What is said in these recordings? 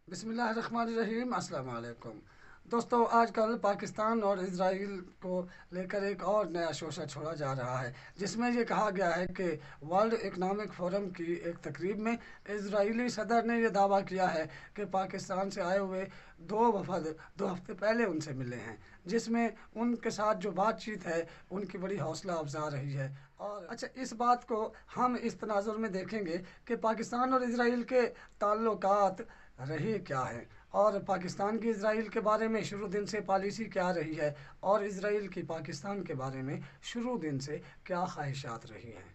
بسم اللہ الرحمن الرحیم، السلام علیکم دوستو۔ آج کل پاکستان اور اسرائیل کو لے کر ایک اور نیا شوشہ چھوڑا جا رہا ہے، جس میں یہ کہا گیا ہے کہ ورلڈ اکنامک فورم کی ایک تقریب میں اسرائیلی صدر نے یہ دعویٰ کیا ہے کہ پاکستان سے آئے ہوئے دو وفد 2 ہفتے پہلے ان سے ملے ہیں، جس میں ان کے ساتھ جو بات چیت ہے ان کی بڑی حوصلہ افزا رہی ہے۔ اور اچھا، اس بات کو ہم اس تناظر میں دیکھیں گے کہ پاکستان اور اسرائیل کے تعلقات رہے کیا ہیں، اور پاکستان کی اسرائیل کے بارے میں شروع دن سے پالیسی کیا رہی ہے، اور اسرائیل کی پاکستان کے بارے میں شروع دن سے کیا خواہشات رہی ہیں۔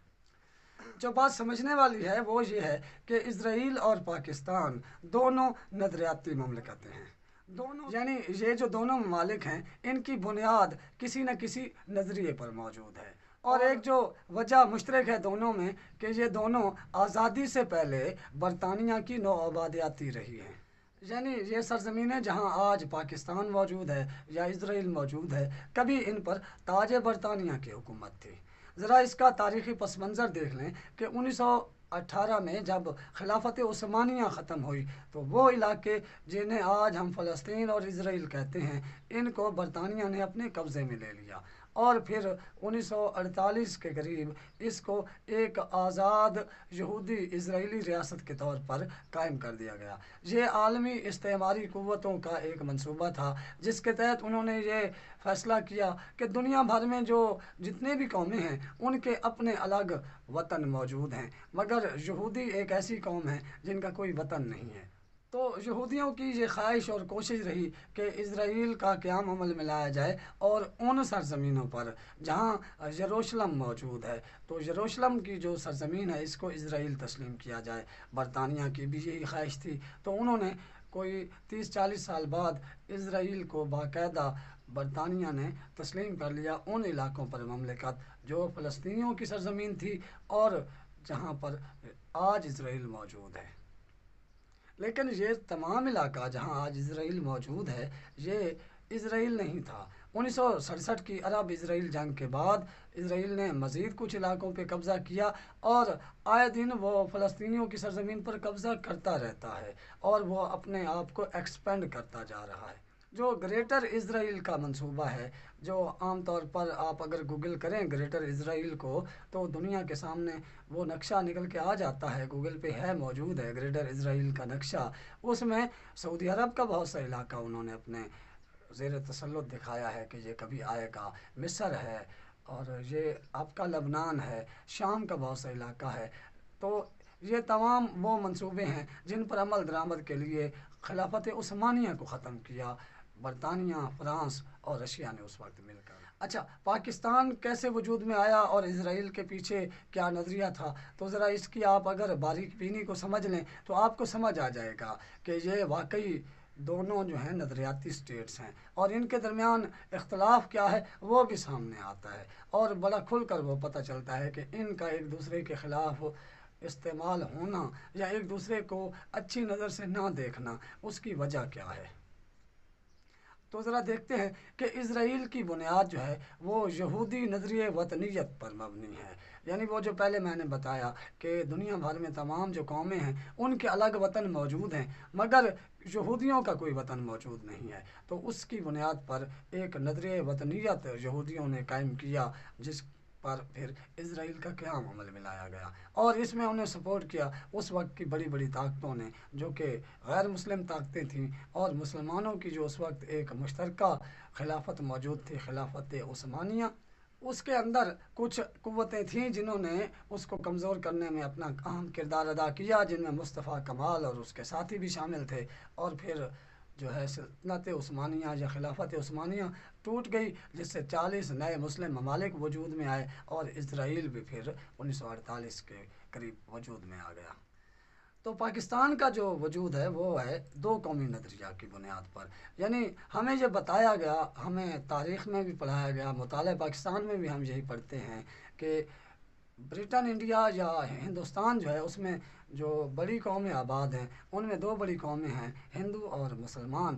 جو بات سمجھنے والی ہے وہ یہ ہے کہ اسرائیل اور پاکستان دونوں نظریاتی مملکتیں ہیں۔ یعنی یہ جو دونوں ممالک ہیں، ان کی بنیاد کسی نہ کسی نظریے پر موجود ہے، اور ایک جو وجہ مشترک ہے دونوں میں کہ یہ دونوں آزادی سے پہلے برطانیہ کی نوآبادیاتی رہی ہیں۔ یعنی یہ سرزمینیں جہاں آج پاکستان موجود ہے یا اسرائیل موجود ہے، کبھی ان پر تاج برطانیہ کی حکومت تھی۔ ذرا اس کا تاریخی پس منظر دیکھ لیں کہ 1918 میں جب خلافت عثمانیہ ختم ہوئی تو وہ علاقے جنہیں آج ہم فلسطین اور اسرائیل کہتے ہیں، ان کو برطانیہ نے اپنے قبضے میں لے لیا، اور پھر 1948 کے قریب اس کو ایک آزاد یہودی اسرائیلی ریاست کے طور پر قائم کر دیا گیا۔ یہ عالمی استعماری قوتوں کا ایک منصوبہ تھا، جس کے تحت انہوں نے یہ فیصلہ کیا کہ دنیا بھر میں جو جتنے بھی قومیں ہیں ان کے اپنے الگ وطن موجود ہیں، مگر یہودی ایک ایسی قوم ہے جن کا کوئی وطن نہیں ہے۔ تو یہودیوں کی یہ خواہش اور کوشش رہی کہ اسرائیل کا قیام عمل میں لایا جائے، اور ان سرزمینوں پر جہاں یروشلم موجود ہے، تو یروشلم کی جو سرزمین ہے اس کو اسرائیل تسلیم کیا جائے۔ برطانیہ کی بھی یہی خواہش تھی، تو انہوں نے کوئی 30-40 سال بعد اسرائیل کو باقاعدہ برطانیہ نے تسلیم کر لیا، ان علاقوں پر مملکت جو فلسطینیوں کی سرزمین تھی اور جہاں پر آج اسرائیل موجود ہے۔ لیکن یہ تمام علاقہ جہاں آج اسرائیل موجود ہے، یہ اسرائیل نہیں تھا۔ 1967 کی عرب اسرائیل جنگ کے بعد اسرائیل نے مزید کچھ علاقوں پہ قبضہ کیا، اور آئے دن وہ فلسطینیوں کی سرزمین پر قبضہ کرتا رہتا ہے، اور وہ اپنے آپ کو ایکسپینڈ کرتا جا رہا ہے۔ جو گریٹر اسرائیل کا منصوبہ ہے، جو عام طور پر آپ اگر گوگل کریں گریٹر اسرائیل کو، تو دنیا کے سامنے وہ نقشہ نکل کے آ جاتا ہے، گوگل پہ ہے، موجود ہے گریٹر اسرائیل کا نقشہ۔ اس میں سعودی عرب کا بہت سا علاقہ انہوں نے اپنے زیر تسلط دکھایا ہے کہ یہ کبھی آئے گا، مصر ہے، اور یہ آپ کا لبنان ہے، شام کا بہت سا علاقہ ہے۔ تو یہ تمام وہ منصوبے ہیں جن پر عمل درآمد کے لیے خلافت عثمانیہ کو ختم کیا برطانیہ، فرانس اور رشیا نے اس وقت مل کر۔ اچھا، پاکستان کیسے وجود میں آیا اور اسرائیل کے پیچھے کیا نظریہ تھا، تو ذرا اس کی آپ اگر باریک بینی کو سمجھ لیں تو آپ کو سمجھ آ جائے گا کہ یہ واقعی دونوں جو ہیں نظریاتی سٹیٹس ہیں، اور ان کے درمیان اختلاف کیا ہے وہ بھی سامنے آتا ہے، اور بڑا کھل کر وہ پتہ چلتا ہے کہ ان کا ایک دوسرے کے خلاف استعمال ہونا یا ایک دوسرے کو اچھی نظر سے نہ دیکھنا، اس کی وجہ کیا ہے۔ تو ذرا دیکھتے ہیں کہ اسرائیل کی بنیاد جو ہے وہ یہودی نظریہ وطنیت پر مبنی ہے۔ یعنی وہ جو پہلے میں نے بتایا کہ دنیا بھر میں تمام جو قومیں ہیں ان کے الگ وطن موجود ہیں، مگر یہودیوں کا کوئی وطن موجود نہیں ہے، تو اس کی بنیاد پر ایک نظریہ وطنیت یہودیوں نے قائم کیا، جس پر پھر اسرائیل کا قیام عمل میں لایا گیا، اور اس میں انہیں سپورٹ کیا اس وقت کی بڑی بڑی طاقتوں نے، جو کہ غیر مسلم طاقتیں تھیں، اور مسلمانوں کی جو اس وقت ایک مشترکہ خلافت موجود تھی، خلافت عثمانیہ، اس کے اندر کچھ قوتیں تھیں جنہوں نے اس کو کمزور کرنے میں اپنا اہم کردار ادا کیا، جن میں مصطفیٰ کمال اور اس کے ساتھی بھی شامل تھے، اور پھر جو ہے سلطنت عثمانیہ یا خلافت عثمانیہ ٹوٹ گئی، جس سے 40 نئے مسلم ممالک وجود میں آئے، اور اسرائیل بھی پھر 1948 کے قریب وجود میں آ گیا۔ تو پاکستان کا جو وجود ہے وہ ہے دو قومی نظریہ کی بنیاد پر۔ یعنی ہمیں یہ بتایا گیا، ہمیں تاریخ میں بھی پڑھایا گیا، مطالعہ پاکستان میں بھی ہم یہی پڑھتے ہیں کہ برطن انڈیا یا ہندوستان جو ہے اس میں جو بڑی قومیں آباد ہیں ان میں دو بڑی قومیں ہیں، ہندو اور مسلمان۔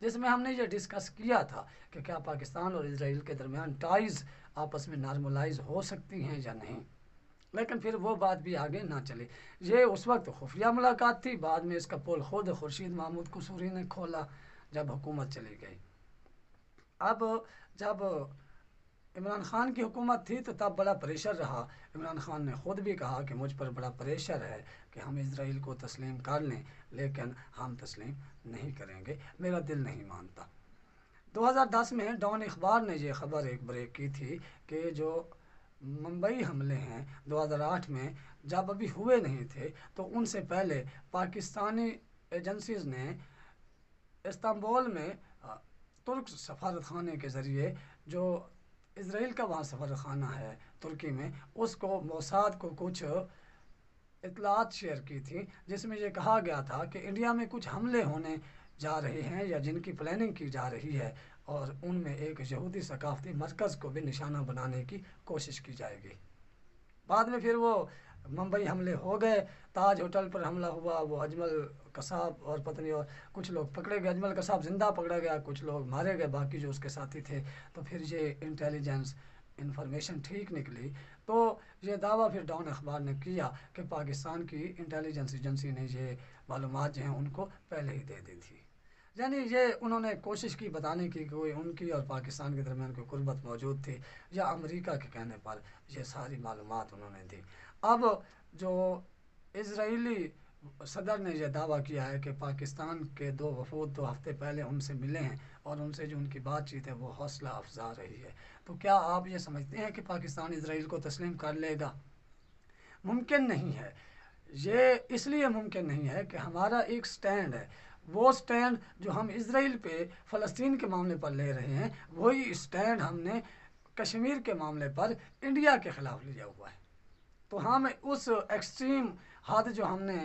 جس میں ہم نے یہ ڈسکس کیا تھا کہ کیا پاکستان اور اسرائیل کے درمیان ٹائز آپس میں نارملائز ہو سکتی ہیں یا نہیں، لیکن پھر وہ بات بھی آگے نہ چلی۔ یہ اس وقت خفیہ ملاقات تھی، بعد میں اس کا پول خود خورشید محمود قصوری نے کھولا جب حکومت چلی گئی۔ اب جب عمران خان کی حکومت تھی تو تب بڑا پریشر رہا، عمران خان نے خود بھی کہا کہ مجھ پر بڑا پریشر ہے کہ ہم اسرائیل کو تسلیم کر لیں، لیکن ہم تسلیم نہیں کریں گے، میرا دل نہیں مانتا۔ 2010 میں ڈان اخبار نے یہ خبر ایک بریک کی تھی کہ جو ممبئی حملے ہیں 2008 میں جب ابھی ہوئے نہیں تھے تو ان سے پہلے پاکستانی ایجنسیز نے استنبول میں ترک سفارت خانے کے ذریعے جو اسرائیل کا وہاں سفارت خانہ ہے ترکی میں، اس کو موساد کو کچھ اطلاعات شیئر کی تھی، جس میں یہ کہا گیا تھا کہ انڈیا میں کچھ حملے ہونے جا رہے ہیں یا جن کی پلاننگ کی جا رہی ہے، اور ان میں ایک یہودی ثقافتی مرکز کو بھی نشانہ بنانے کی کوشش کی جائے گی۔ بعد میں پھر وہ ممبئی حملے ہو گئے، تاج ہوٹل پر حملہ ہوا، وہ اجمل قصاب اور پتنی اور کچھ لوگ پکڑے گئے، اجمل قصاب زندہ پکڑا گیا، کچھ لوگ مارے گئے، باقی جو اس کے ساتھی تھے۔ تو پھر یہ انٹیلیجنس انفارمیشن ٹھیک نکلی تو یہ دعویٰ پھر ڈان اخبار نے کیا کہ پاکستان کی انٹیلیجنس ایجنسی نے یہ معلومات جو ہیں ان کو پہلے ہی دے دی تھی۔ یعنی یہ انہوں نے کوشش کی بتانے کی کہ کوئی ان کی اور پاکستان کے درمیان کوئی قربت موجود تھی، یا امریکہ کے کہنے پر یہ ساری معلومات انہوں نے دی۔ اب جو اسرائیلی صدر نے یہ دعویٰ کیا ہے کہ پاکستان کے 2 وفود 2 ہفتے پہلے ان سے ملے ہیں اور ان سے جو ان کی بات چیت ہے وہ حوصلہ افزا رہی ہے، تو کیا آپ یہ سمجھتے ہیں کہ پاکستان اسرائیل کو تسلیم کر لے گا؟ ممکن نہیں ہے۔ یہ اس لیے ممکن نہیں ہے کہ ہمارا ایک سٹینڈ ہے، وہ سٹینڈ جو ہم اسرائیل پہ فلسطین کے معاملے پر لے رہے ہیں، وہی سٹینڈ ہم نے کشمیر کے معاملے پر انڈیا کے خلاف لیا ہوا ہے۔ تو ہم اس ایکسٹریم حد جو ہم نے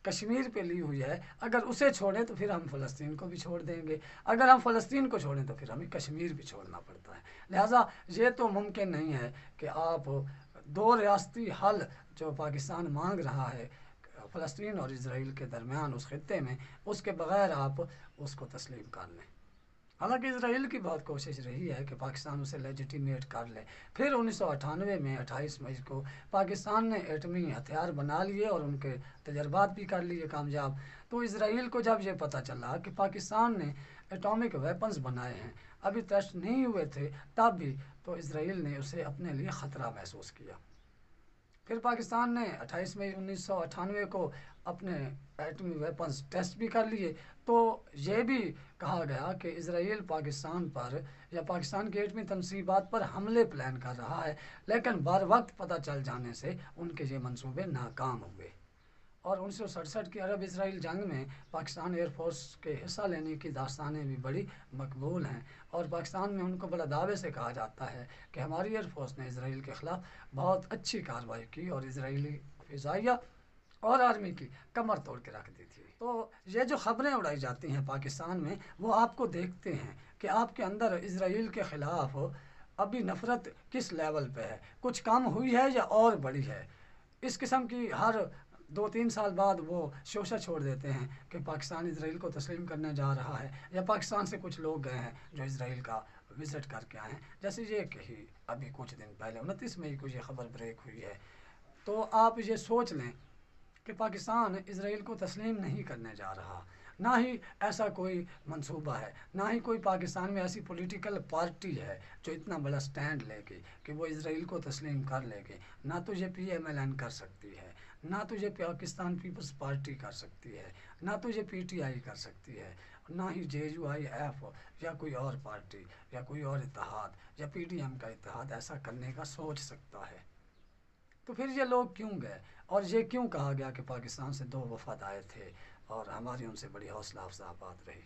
کشمیر پہ لی ہوئی ہے، اگر اسے چھوڑیں تو پھر ہم فلسطین کو بھی چھوڑ دیں گے، اگر ہم فلسطین کو چھوڑیں تو پھر ہمیں کشمیر بھی چھوڑنا پڑتا ہے۔ لہٰذا یہ تو ممکن نہیں ہے کہ آپ 2 ریاستی حل جو پاکستان مانگ رہا ہے فلسطین اور اسرائیل کے درمیان اس خطے میں، اس کے بغیر آپ اس کو تسلیم کر لیں۔ حالانکہ اسرائیل کی بہت کوشش رہی ہے کہ پاکستان اسے لیجیٹیمیٹ کر لے۔ پھر 1998 میں 28 مئی کو پاکستان نے ایٹمی ہتھیار بنا لیے اور ان کے تجربات بھی کر لیے کامیاب۔ تو اسرائیل کو جب یہ پتہ چلا کہ پاکستان نے ایٹامک ویپنز بنائے ہیں، ابھی ٹیسٹ نہیں ہوئے تھے تب بھی، تو اسرائیل نے اسے اپنے لیے خطرہ محسوس کیا۔ پھر پاکستان نے 28 مئی 1998 کو اپنے ایٹمی ویپنز ٹیسٹ بھی کر لیے۔ تو یہ بھی کہا گیا کہ اسرائیل پاکستان پر یا پاکستان کی ایٹمی تنصیبات پر حملے پلان کر رہا ہے، لیکن بر وقت پتہ چل جانے سے ان کے یہ منصوبے ناکام ہوئے۔ اور 1967 کی عرب اسرائیل جنگ میں پاکستان ایئر فورس کے حصہ لینے کی داستانیں بھی بڑی مقبول ہیں، اور پاکستان میں ان کو بڑا دعوے سے کہا جاتا ہے کہ ہماری ایئر فورس نے اسرائیل کے خلاف بہت اچھی کارروائی کی اور اسرائیلی فضائیہ اور آرمی کی کمر توڑ کے رکھ دی تھی۔ تو یہ جو خبریں اڑائی جاتی ہیں پاکستان میں، وہ آپ کو دیکھتے ہیں کہ آپ کے اندر اسرائیل کے خلاف ابھی نفرت کس لیول پہ ہے، کچھ کم ہوئی ہے یا اور بڑی ہے۔ اس قسم کی ہر 2-3 سال بعد وہ شوشہ چھوڑ دیتے ہیں کہ پاکستان اسرائیل کو تسلیم کرنے جا رہا ہے، یا پاکستان سے کچھ لوگ گئے ہیں جو اسرائیل کا وزٹ کر کے آئے ہیں، جیسے یہ کہ ابھی کچھ دن پہلے 29 مئی کو یہ خبر بریک ہوئی ہے۔ تو آپ یہ سوچ لیں کہ پاکستان اسرائیل کو تسلیم نہیں کرنے جا رہا، نہ ہی ایسا کوئی منصوبہ ہے، نہ ہی کوئی پاکستان میں ایسی پولیٹیکل پارٹی ہے جو اتنا بڑا سٹینڈ لے گی کہ وہ اسرائیل کو تسلیم کر لے گی۔ نہ تو یہ PMLN کر سکتی ہے، نہ تو یہ پاکستان پیپلز پارٹی کر سکتی ہے، نہ تو یہ PTI کر سکتی ہے، نہ ہی JUIF یا کوئی اور پارٹی یا کوئی اور اتحاد یا PDM کا اتحاد ایسا کرنے کا سوچ سکتا ہے۔ تو پھر یہ لوگ کیوں گئے، اور یہ کیوں کہا گیا کہ پاکستان سے 2 وفد آئے تھے اور ہماری ان سے بڑی حوصلہ افزا بات رہی؟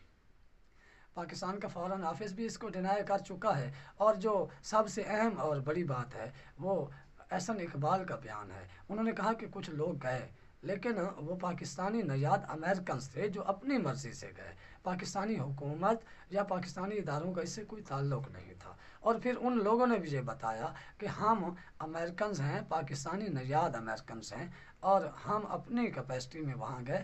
پاکستان کا فارن آفس بھی اس کو ڈینائی کر چکا ہے، اور جو سب سے اہم اور بڑی بات ہے وہ احسن اقبال کا بیان ہے۔ انہوں نے کہا کہ کچھ لوگ گئے، لیکن وہ پاکستانی نژاد امریکنز تھے جو اپنی مرضی سے گئے، پاکستانی حکومت یا پاکستانی اداروں کا اس سے کوئی تعلق نہیں تھا۔ اور پھر ان لوگوں نے بھی یہ بتایا کہ ہم امریکنز ہیں، پاکستانی نژاد امریکنز ہیں، اور ہم اپنی کیپیسٹی میں وہاں گئے